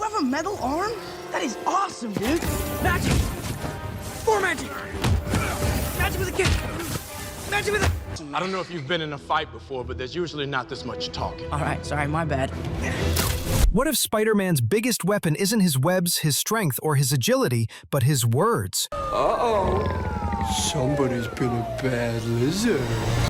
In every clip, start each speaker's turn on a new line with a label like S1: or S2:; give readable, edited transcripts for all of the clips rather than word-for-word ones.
S1: have a metal arm? That is awesome, dude.
S2: Magic! More magic! Magic with a kick! Magic with a...
S3: I don't know if you've been in a fight before, but there's usually not this much talking.
S2: All right, sorry, my bad.
S4: What if Spider-Man's biggest weapon isn't his webs, his strength, or his agility, but his words?
S5: Somebody's been a bad lizard.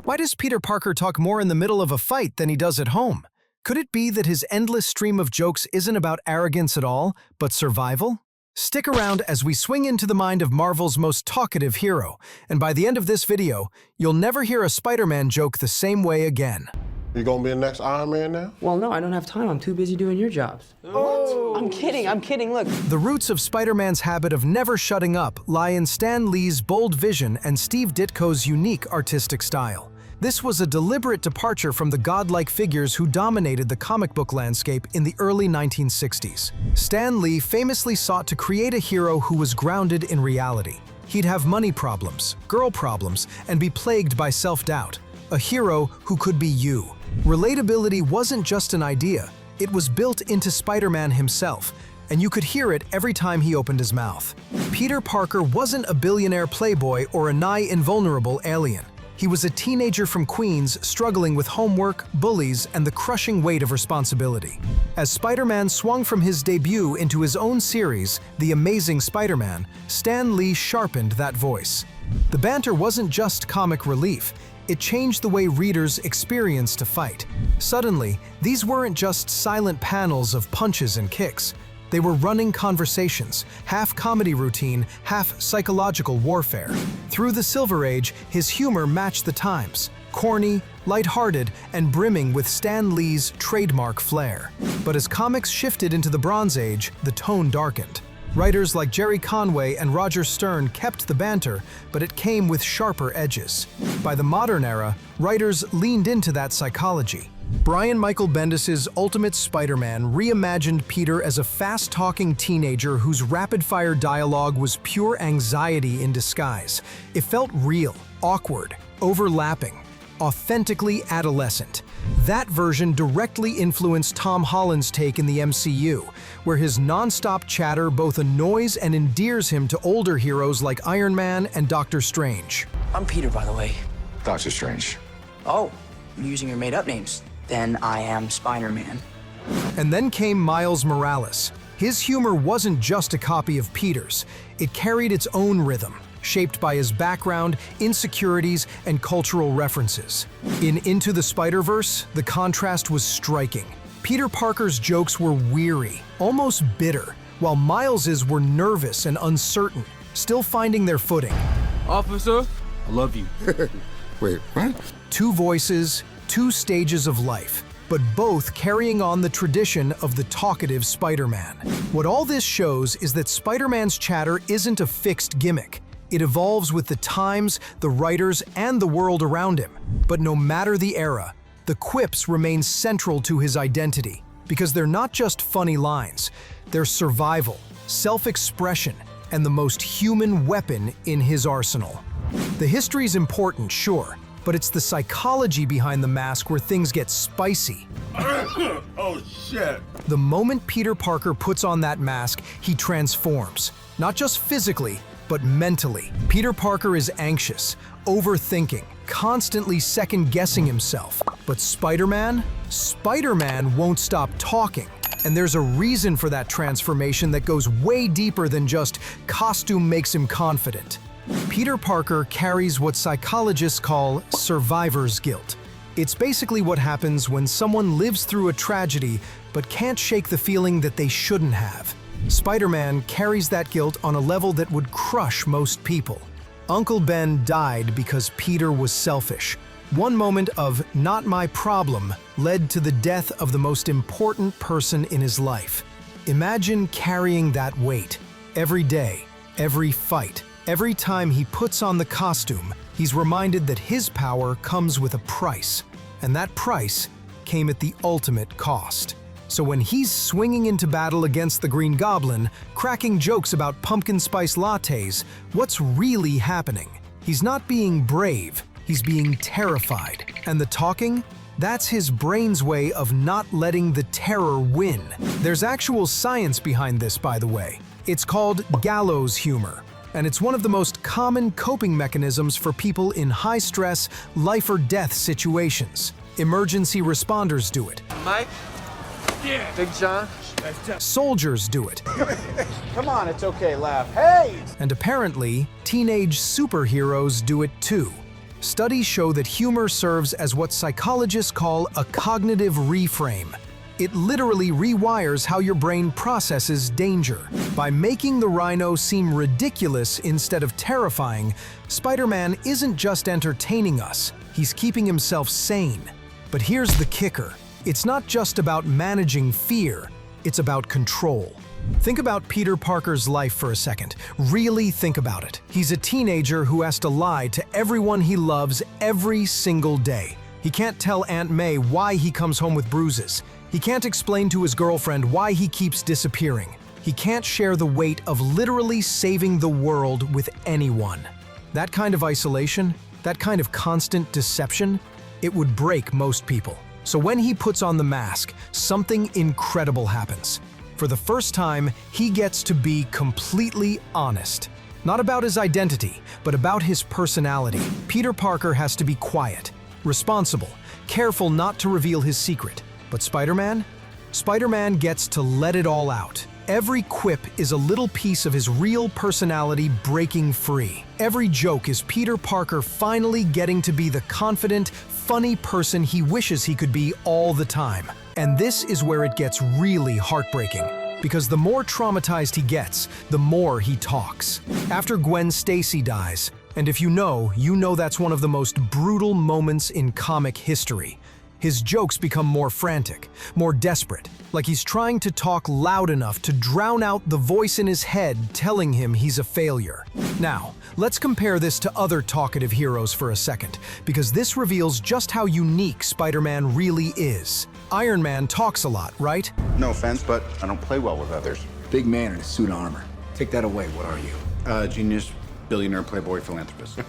S4: Why does Peter Parker talk more in the middle of a fight than he does at home? Could it be that his endless stream of jokes isn't about arrogance at all, but survival? Stick around as we swing into the mind of Marvel's most talkative hero, and by the end of this video, you'll never hear a Spider-Man joke the same way again.
S6: You gonna be the next Iron Man now?
S2: Well, no, I don't have time. I'm too busy doing your jobs.
S6: What?
S2: I'm kidding, look.
S4: The roots of Spider-Man's habit of never shutting up lie in Stan Lee's bold vision and Steve Ditko's unique artistic style. This was a deliberate departure from the godlike figures who dominated the comic book landscape in the early 1960s. Stan Lee famously sought to create a hero who was grounded in reality. He'd have money problems, girl problems, and be plagued by self-doubt. A hero who could be you. Relatability wasn't just an idea, it was built into Spider-Man himself, and you could hear it every time he opened his mouth. Peter Parker wasn't a billionaire playboy or a nigh invulnerable alien. He was a teenager from Queens struggling with homework, bullies, and the crushing weight of responsibility. As Spider-Man swung from his debut into his own series, The Amazing Spider-Man, Stan Lee sharpened that voice. The banter wasn't just comic relief, it changed the way readers experienced a fight. Suddenly, these weren't just silent panels of punches and kicks. They were running conversations, half comedy routine, half psychological warfare. Through the Silver Age, his humor matched the times, corny, lighthearted, and brimming with Stan Lee's trademark flair. But as comics shifted into the Bronze Age, the tone darkened. Writers like Jerry Conway and Roger Stern kept the banter, but it came with sharper edges. By the modern era, writers leaned into that psychology. Brian Michael Bendis's Ultimate Spider-Man reimagined Peter as a fast-talking teenager whose rapid-fire dialogue was pure anxiety in disguise. It felt real, awkward, overlapping, authentically adolescent. That version directly influenced Tom Holland's take in the MCU, where his non-stop chatter both annoys and endears him to older heroes like Iron Man and Doctor Strange.
S2: I'm Peter, by the way.
S5: Doctor Strange.
S2: Oh, you're using your made-up names. Then I am Spider-Man.
S4: And then came Miles Morales. His humor wasn't just a copy of Peter's. It carried its own rhythm, shaped by his background, insecurities, and cultural references. In Into the Spider-Verse, the contrast was striking. Peter Parker's jokes were weary, almost bitter, while Miles's were nervous and uncertain, still finding their footing.
S7: Officer, I love you.
S5: Wait, what?
S4: Two voices, two stages of life, but both carrying on the tradition of the talkative Spider-Man. What all this shows is that Spider-Man's chatter isn't a fixed gimmick. It evolves with the times, the writers, and the world around him. But no matter the era, the quips remain central to his identity, because they're not just funny lines, they're survival, self-expression, and the most human weapon in his arsenal. The history's important, sure, but it's the psychology behind the mask where things get spicy.
S6: Oh, shit.
S4: The moment Peter Parker puts on that mask, he transforms. Not just physically, but mentally. Peter Parker is anxious, overthinking, constantly second-guessing himself. But Spider-Man won't stop talking. And there's a reason for that transformation that goes way deeper than just costume makes him confident. Peter Parker carries what psychologists call survivor's guilt. It's basically what happens when someone lives through a tragedy but can't shake the feeling that they shouldn't have. Spider-Man carries that guilt on a level that would crush most people. Uncle Ben died because Peter was selfish. One moment of "not my problem" led to the death of the most important person in his life. Imagine carrying that weight. Every day, every fight, every time he puts on the costume, he's reminded that his power comes with a price. And that price came at the ultimate cost. So when he's swinging into battle against the Green Goblin, cracking jokes about pumpkin spice lattes, what's really happening? He's not being brave, he's being terrified. And the talking? That's his brain's way of not letting the terror win. There's actual science behind this, by the way. It's called gallows humor, and it's one of the most common coping mechanisms for people in high-stress, life-or-death situations. Emergency responders do it.
S7: Mike?
S3: Yeah.
S7: Big John?
S4: Soldiers do it.
S1: Come on, it's okay, laugh. Hey!
S4: And apparently, teenage superheroes do it too. Studies show that humor serves as what psychologists call a cognitive reframe. It literally rewires how your brain processes danger. By making the rhino seem ridiculous instead of terrifying, Spider-Man isn't just entertaining us, he's keeping himself sane. But here's the kicker. It's not just about managing fear, it's about control. Think about Peter Parker's life for a second. Really think about it. He's a teenager who has to lie to everyone he loves every single day. He can't tell Aunt May why he comes home with bruises. He can't explain to his girlfriend why he keeps disappearing. He can't share the weight of literally saving the world with anyone. That kind of isolation, that kind of constant deception, it would break most people. So when he puts on the mask, something incredible happens. For the first time, he gets to be completely honest. Not about his identity, but about his personality. Peter Parker has to be quiet, responsible, careful not to reveal his secret. But Spider-Man? Spider-Man gets to let it all out. Every quip is a little piece of his real personality breaking free. Every joke is Peter Parker finally getting to be the confident, funny person he wishes he could be all the time. And this is where it gets really heartbreaking, because the more traumatized he gets, the more he talks. After Gwen Stacy dies, and if you know that's one of the most brutal moments in comic history. His jokes become more frantic, more desperate, like he's trying to talk loud enough to drown out the voice in his head telling him he's a failure. Now, let's compare this to other talkative heroes for a second, because this reveals just how unique Spider-Man really is. Iron Man talks a lot, right?
S8: No offense, but I don't play well with others.
S7: Big man in a suit of armor. Take that away, what are you?
S8: Genius, billionaire, playboy, philanthropist.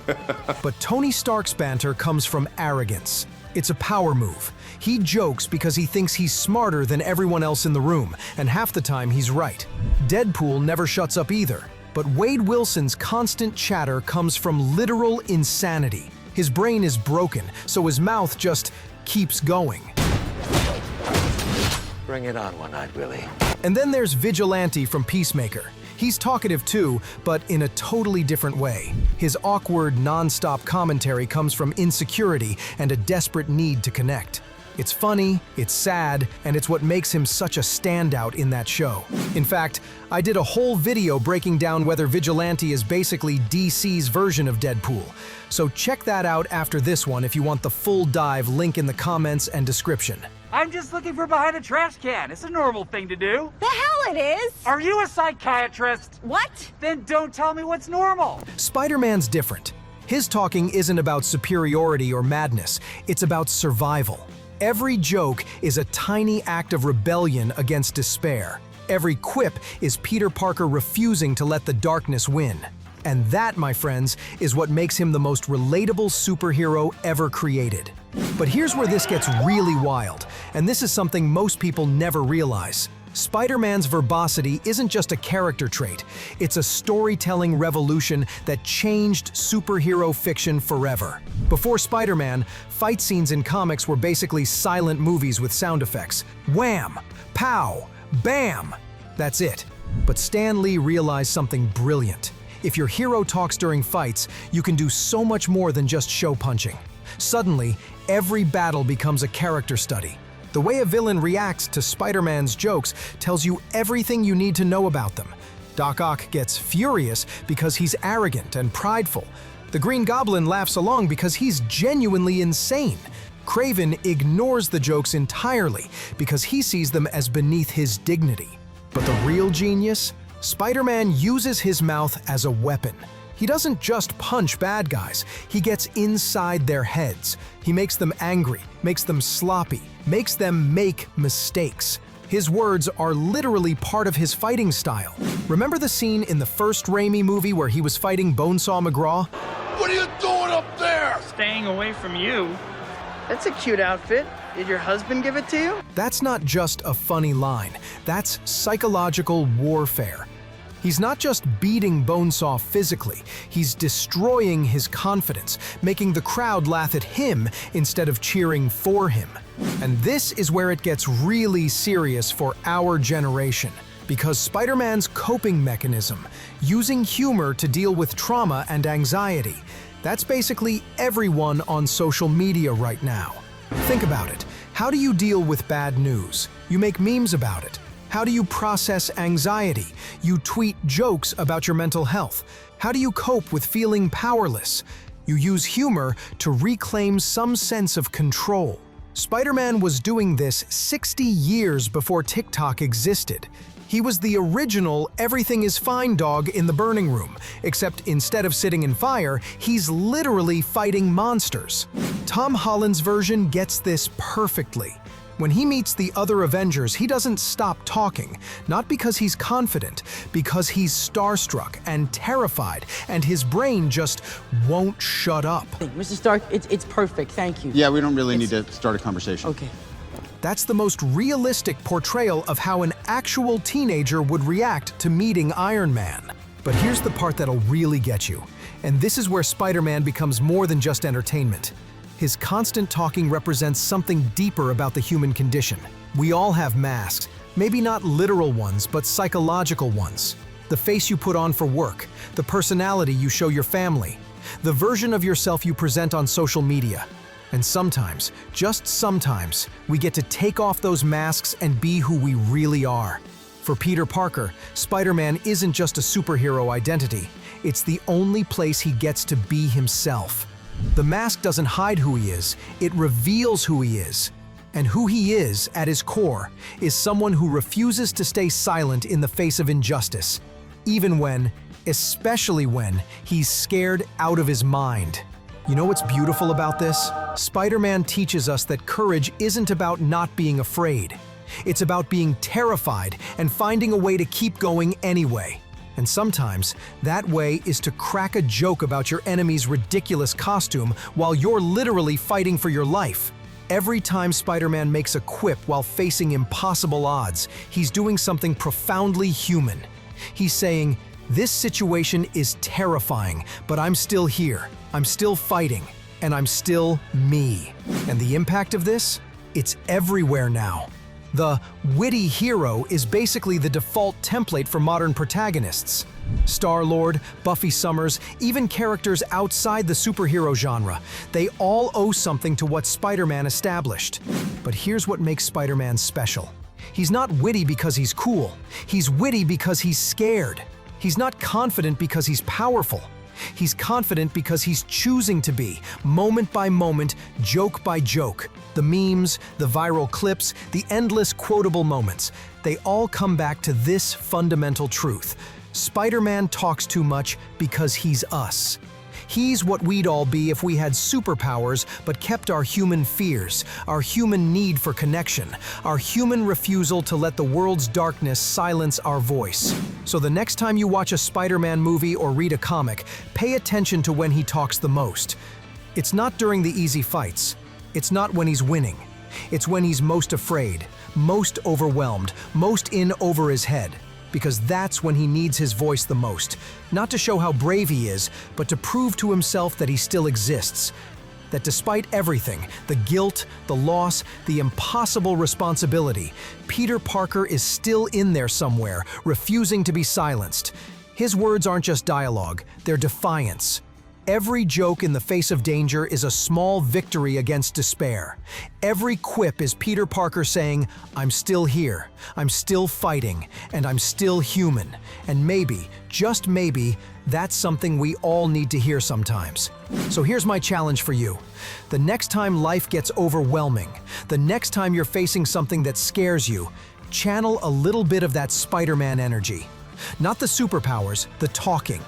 S4: But Tony Stark's banter comes from arrogance. It's a power move. He jokes because he thinks he's smarter than everyone else in the room, and half the time he's right. Deadpool never shuts up either. But Wade Wilson's constant chatter comes from literal insanity. His brain is broken, so his mouth just keeps going.
S9: Bring it on, One-Eyed Willie.
S4: And then there's Vigilante from Peacemaker. He's talkative too, but in a totally different way. His awkward, non-stop commentary comes from insecurity and a desperate need to connect. It's funny, it's sad, and it's what makes him such a standout in that show. In fact, I did a whole video breaking down whether Vigilante is basically DC's version of Deadpool. So check that out after this one if you want the full dive, link in the comments and description.
S2: I'm just looking for behind a trash can. It's a normal thing to do.
S10: The hell it is!
S2: Are you a psychiatrist?
S10: What?
S2: Then don't tell me what's normal.
S4: Spider-Man's different. His talking isn't about superiority or madness, it's about survival. Every joke is a tiny act of rebellion against despair. Every quip is Peter Parker refusing to let the darkness win. And that, my friends, is what makes him the most relatable superhero ever created. But here's where this gets really wild, and this is something most people never realize. Spider-Man's verbosity isn't just a character trait, it's a storytelling revolution that changed superhero fiction forever. Before Spider-Man, fight scenes in comics were basically silent movies with sound effects. Wham! Pow! Bam! That's it. But Stan Lee realized something brilliant. If your hero talks during fights, you can do so much more than just show punching. Suddenly, every battle becomes a character study. The way a villain reacts to Spider-Man's jokes tells you everything you need to know about them. Doc Ock gets furious because he's arrogant and prideful. The Green Goblin laughs along because he's genuinely insane. Craven ignores the jokes entirely because he sees them as beneath his dignity. But the real genius? Spider-Man uses his mouth as a weapon. He doesn't just punch bad guys, he gets inside their heads. He makes them angry, makes them sloppy, makes them make mistakes. His words are literally part of his fighting style. Remember the scene in the first Raimi movie where he was fighting Bonesaw McGraw?
S6: What are you doing up there?
S2: Staying away from you.
S1: That's a cute outfit.
S9: Did your husband give it to you?
S4: That's not just a funny line, that's psychological warfare. He's not just beating Bonesaw physically, he's destroying his confidence, making the crowd laugh at him instead of cheering for him. And this is where it gets really serious for our generation, because Spider-Man's coping mechanism, using humor to deal with trauma and anxiety, that's basically everyone on social media right now. Think about it. How do you deal with bad news? You make memes about it. How do you process anxiety? You tweet jokes about your mental health. How do you cope with feeling powerless? You use humor to reclaim some sense of control. Spider-Man was doing this 60 years before TikTok existed. He was the original everything is fine dog in the burning room, except instead of sitting in fire, he's literally fighting monsters. Tom Holland's version gets this perfectly. When he meets the other Avengers, he doesn't stop talking, not because he's confident, because he's starstruck and terrified, and his brain just won't shut up.
S9: Mr. Stark, it's perfect, thank you.
S8: Yeah, we don't really need to start a conversation.
S9: Okay.
S4: That's the most realistic portrayal of how an actual teenager would react to meeting Iron Man. But here's the part that'll really get you, and this is where Spider-Man becomes more than just entertainment. His constant talking represents something deeper about the human condition. We all have masks, maybe not literal ones, but psychological ones. The face you put on for work, the personality you show your family, the version of yourself you present on social media. And sometimes, just sometimes, we get to take off those masks and be who we really are. For Peter Parker, Spider-Man isn't just a superhero identity, it's the only place he gets to be himself. The mask doesn't hide who he is, it reveals who he is. And who he is, at his core, is someone who refuses to stay silent in the face of injustice, even when, especially when, he's scared out of his mind. You know what's beautiful about this? Spider-Man teaches us that courage isn't about not being afraid. It's about being terrified and finding a way to keep going anyway. And sometimes, that way is to crack a joke about your enemy's ridiculous costume while you're literally fighting for your life. Every time Spider-Man makes a quip while facing impossible odds, he's doing something profoundly human. He's saying, "This situation is terrifying, but I'm still here. I'm still fighting, and I'm still me." And the impact of this? It's everywhere now. The witty hero is basically the default template for modern protagonists. Star-Lord, Buffy Summers, even characters outside the superhero genre, they all owe something to what Spider-Man established. But here's what makes Spider-Man special. He's not witty because he's cool. He's witty because he's scared. He's not confident because he's powerful. He's confident because he's choosing to be, moment by moment, joke by joke. The memes, the viral clips, the endless quotable moments, they all come back to this fundamental truth. Spider-Man talks too much because he's us. He's what we'd all be if we had superpowers but kept our human fears, our human need for connection, our human refusal to let the world's darkness silence our voice. So the next time you watch a Spider-Man movie or read a comic, pay attention to when he talks the most. It's not during the easy fights. It's not when he's winning. It's when he's most afraid, most overwhelmed, most in over his head. Because that's when he needs his voice the most. Not to show how brave he is, but to prove to himself that he still exists. That despite everything, the guilt, the loss, the impossible responsibility, Peter Parker is still in there somewhere, refusing to be silenced. His words aren't just dialogue, they're defiance. Every joke in the face of danger is a small victory against despair. Every quip is Peter Parker saying, "I'm still here, I'm still fighting, and I'm still human." And maybe, just maybe, that's something we all need to hear sometimes. So here's my challenge for you. The next time life gets overwhelming, the next time you're facing something that scares you, channel a little bit of that Spider-Man energy. Not the superpowers, the talking.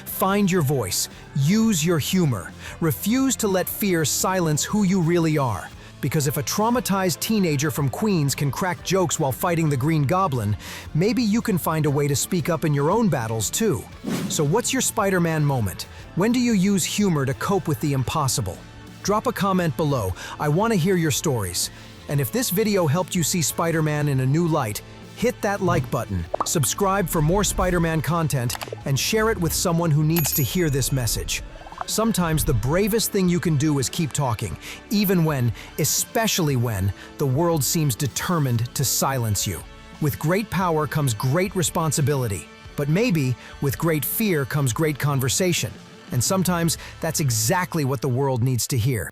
S4: Find your voice, use your humor, refuse to let fear silence who you really are. Because if a traumatized teenager from Queens can crack jokes while fighting the Green Goblin, maybe you can find a way to speak up in your own battles too. So what's your Spider-Man moment? When do you use humor to cope with the impossible? Drop a comment below. I want to hear your stories. And if this video helped you see Spider-Man in a new light, hit that like button, subscribe for more Spider-Man content, and share it with someone who needs to hear this message. Sometimes the bravest thing you can do is keep talking, even when, especially when, the world seems determined to silence you. With great power comes great responsibility, but maybe with great fear comes great conversation. And sometimes that's exactly what the world needs to hear.